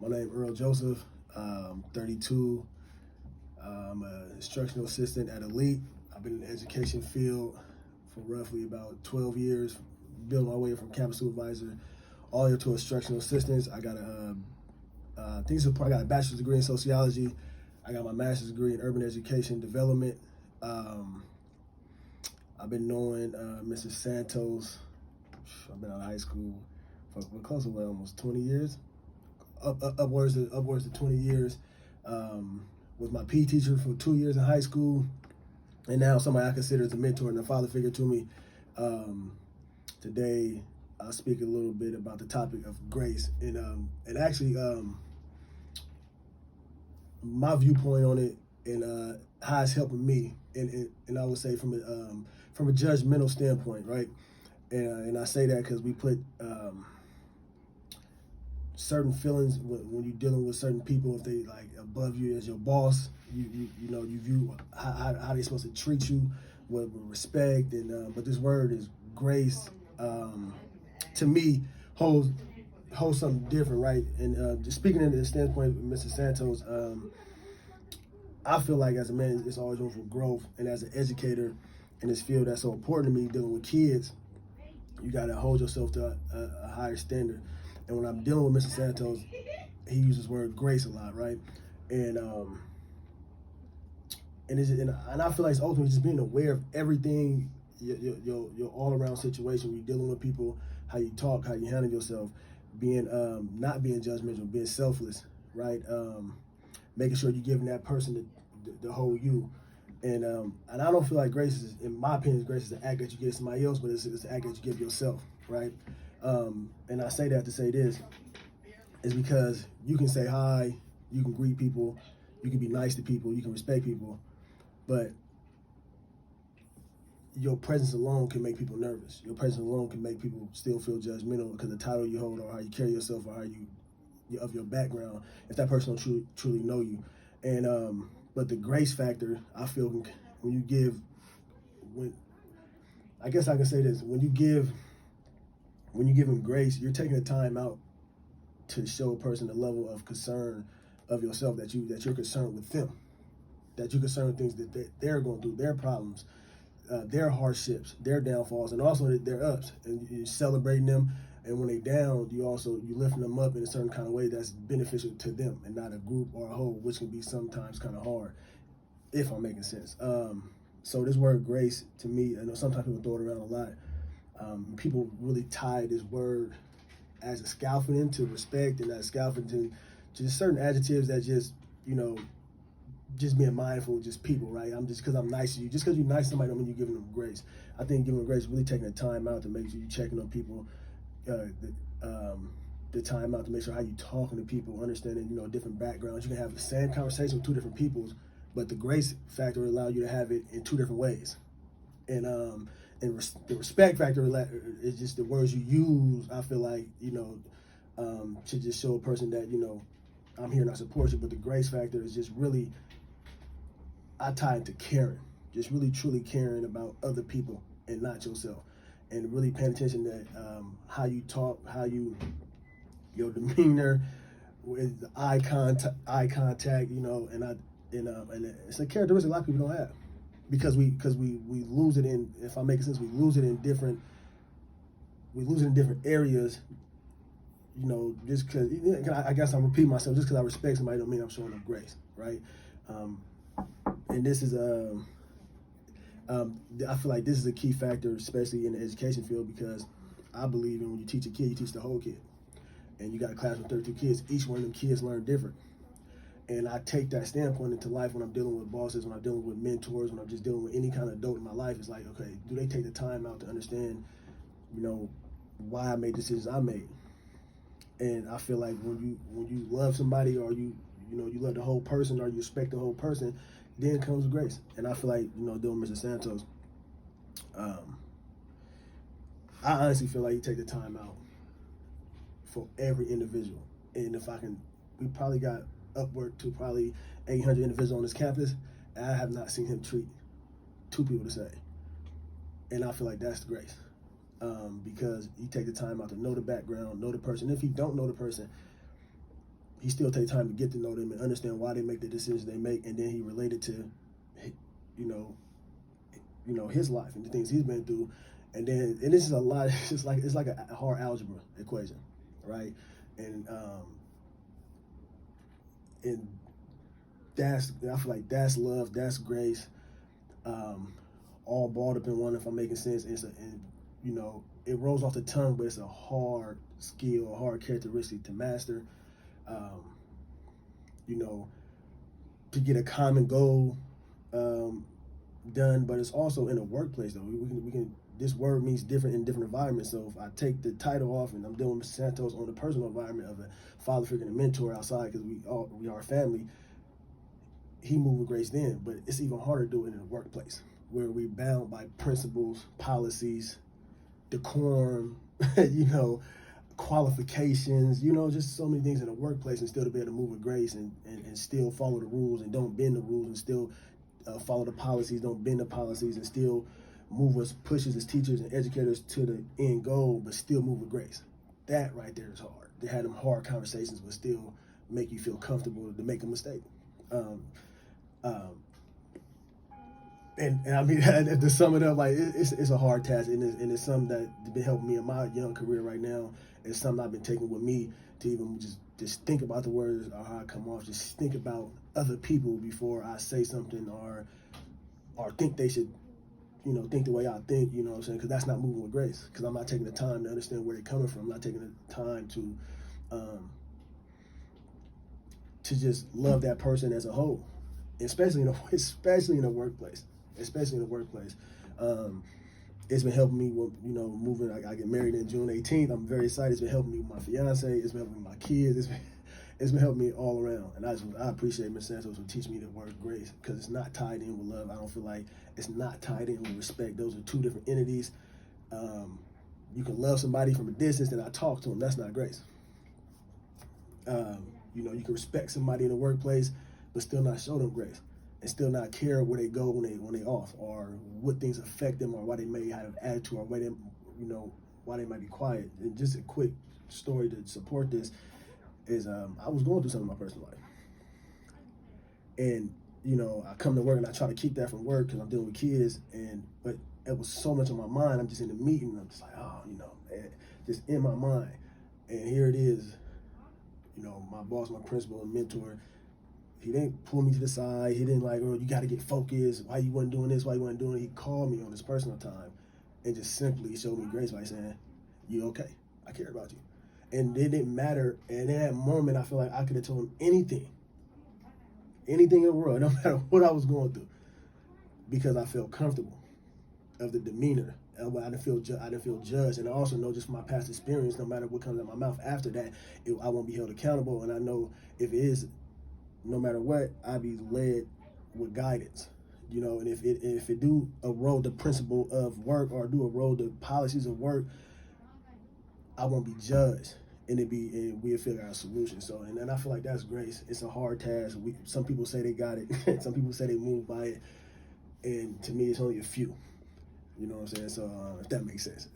My name is Earl Joseph. I'm 32. I'm an instructional assistant at Elite. I've been in the education field for roughly about 12 years, building my way from campus supervisor all the way to instructional assistants. I got I got a bachelor's degree in sociology. I got my master's degree in urban education development. Um, I've been knowing Mrs. Santos. I've been out of high school for close to almost 20 years. Upwards to 20 years. Was my PE teacher for 2 years in high school, and now somebody I consider as a mentor and a father figure to me. Today, I'll speak a little bit about the topic of grace, and actually my viewpoint on it, and how it's helping me, and I would say from a judgmental standpoint, right? And I say that because we put certain feelings when you're dealing with certain people, if they like above you as your boss, you view how they're supposed to treat you with respect, and but this word is grace. To me, holds something different, right? And just speaking in the standpoint of Mr. Santos, I feel like as a man, it's always room for growth, and as an educator in this field that's so important to me, dealing with kids, you got to hold yourself to a higher standard. And when I'm dealing with Mr. Santos, he uses the word grace a lot, right? And and I feel like it's ultimately just being aware of everything, your all around situation. When you're dealing with people, how you talk, how you handle yourself, being not being judgmental, being selfless, right? Making sure you're giving that person the whole you. And I don't feel like grace is, in my opinion, grace is an act that you give somebody else, but it's an act that you give yourself, right? And I say that to say this is because you can say hi, you can greet people, you can be nice to people, you can respect people, but your presence alone can make people nervous. Your presence alone can make people still feel judgmental because the title you hold, or how you carry yourself, or how you of your background, if that person don't truly know you. And but the grace factor, I feel, when you give, when I guess I can say this, when you give them grace, you're taking the time out to show a person the level of concern of yourself, that you're concerned with them, that you're concerned with things that they're going through, their problems, their hardships, their downfalls, and also their ups, and you're celebrating them. And when they down, you lifting them up in a certain kind of way that's beneficial to them, and not a group or a whole, which can be sometimes kind of hard, if I'm making sense. So this word grace, to me, I know sometimes people throw it around a lot. People really tie this word as a scaffolding to respect, and as scaffolding to just certain adjectives that just being mindful of just people, right? Just because I'm nice to you, just because you're nice to somebody, don't mean you're giving them grace. I think giving them grace is really taking the time out to make sure you're checking on people, the time out to make sure how you talking to people, understanding different backgrounds. You can have the same conversation with two different peoples, but the grace factor will allow you to have it in two different ways. And the respect factor is just the words you use. I feel like to just show a person that I'm here and I support you. But the grace factor is just really, I tie it to caring, just really truly caring about other people and not yourself, and really paying attention to how you talk, your demeanor, with eye contact, and it's a characteristic a lot of people don't have, because we lose it in, if I'm making sense, we lose it in different areas, just because, I guess I'm repeating myself, just because I respect somebody don't mean I'm showing them grace, right? And this is I feel like this is a key factor, especially in the education field, because I believe in when you teach a kid, you teach the whole kid. And you got a class with 32 kids, each one of them kids learn different. And I take that standpoint into life when I'm dealing with bosses, when I'm dealing with mentors, when I'm just dealing with any kind of adult in my life. It's like, okay, do they take the time out to understand, why I made decisions I made? And I feel like when you love somebody, or you love the whole person, or you respect the whole person, then comes grace. And I feel like, dealing with Mr. Santos, I honestly feel like you take the time out for every individual. And we probably got upward to probably 800 individuals on this campus, and I have not seen him treat two people the same. And I feel like that's the grace, because you take the time out to know the background, know the person. If you don't know the person, he still take time to get to know them and understand why they make the decisions they make, and then he related to, you know, his life and the things he's been through, and this is a lot. It's like a hard algebra equation, right? And and I feel like that's love, that's grace, all balled up in one. If I'm making sense, and it rolls off the tongue, but it's a hard skill, a hard characteristic to master. Um, you know, to get a common goal done, but it's also in a workplace though. We can. This word means different in different environments. So if I take the title off and I'm dealing with Mr. Santos on the personal environment of a father figure and a mentor outside, because we are a family, he moved with grace then. But it's even harder to do it in a workplace where we're bound by principles, policies, decorum, qualifications, just so many things in the workplace, and still to be able to move with grace and still follow the rules and don't bend the rules, and still follow the policies, don't bend the policies, and still move us, pushes as teachers and educators to the end goal, but still move with grace. That right there is hard. They had them hard conversations, but still make you feel comfortable to make a mistake. And I mean, to sum it up, like it's a hard task, and it's something that's been helping me in my young career right now. It's something I've been taking with me to even just think about the words or how I come off. Just think about other people before I say something or think they should, think the way I think. You know what I'm saying? Because that's not moving with grace. Because I'm not taking the time to understand where they're coming from. I'm not taking the time to just love that person as a whole, especially in a workplace. Especially in the workplace. It's been helping me with, moving. I get married in June 18th. I'm very excited. It's been helping me with my fiance. It's been helping me with my kids. It's been helping me all around. And I appreciate Ms. Santos for teaching me the word grace, because it's not tied in with love. I don't feel like it's not tied in with respect. Those are two different entities. You can love somebody from a distance and I talk to them. That's not grace. You can respect somebody in the workplace, but still not show them grace, and still not care where they go when they off, or what things affect them, or why they may have attitude, or why they might be quiet. And just a quick story to support this is I was going through something in my personal life, and I come to work and I try to keep that from work because I'm dealing with kids, but it was so much on my mind. I'm just in the meeting, and I'm just like, just in my mind, and here it is. My boss, my principal and mentor, he didn't pull me to the side. He didn't like, oh, you got to get focused. Why you wasn't doing this? Why you wasn't doing it? He called me on his personal time and just simply showed me grace by saying, you okay? I care about you. And it didn't matter. And in that moment, I feel like I could have told him anything in the world, no matter what I was going through, because I felt comfortable of the demeanor. I didn't feel judged, and I also know just from my past experience, no matter what comes out of my mouth after that, I won't be held accountable. And I know if it is, no matter what, I'll be led with guidance. And if it do erode the principle of work or do erode the policies of work, I won't be judged, and we'll figure out a solution. So, and I feel like that's grace. It's a hard task. Some people say they got it. Some people say they moved by it, and to me, it's only a few. You know what I'm saying? So if that makes sense.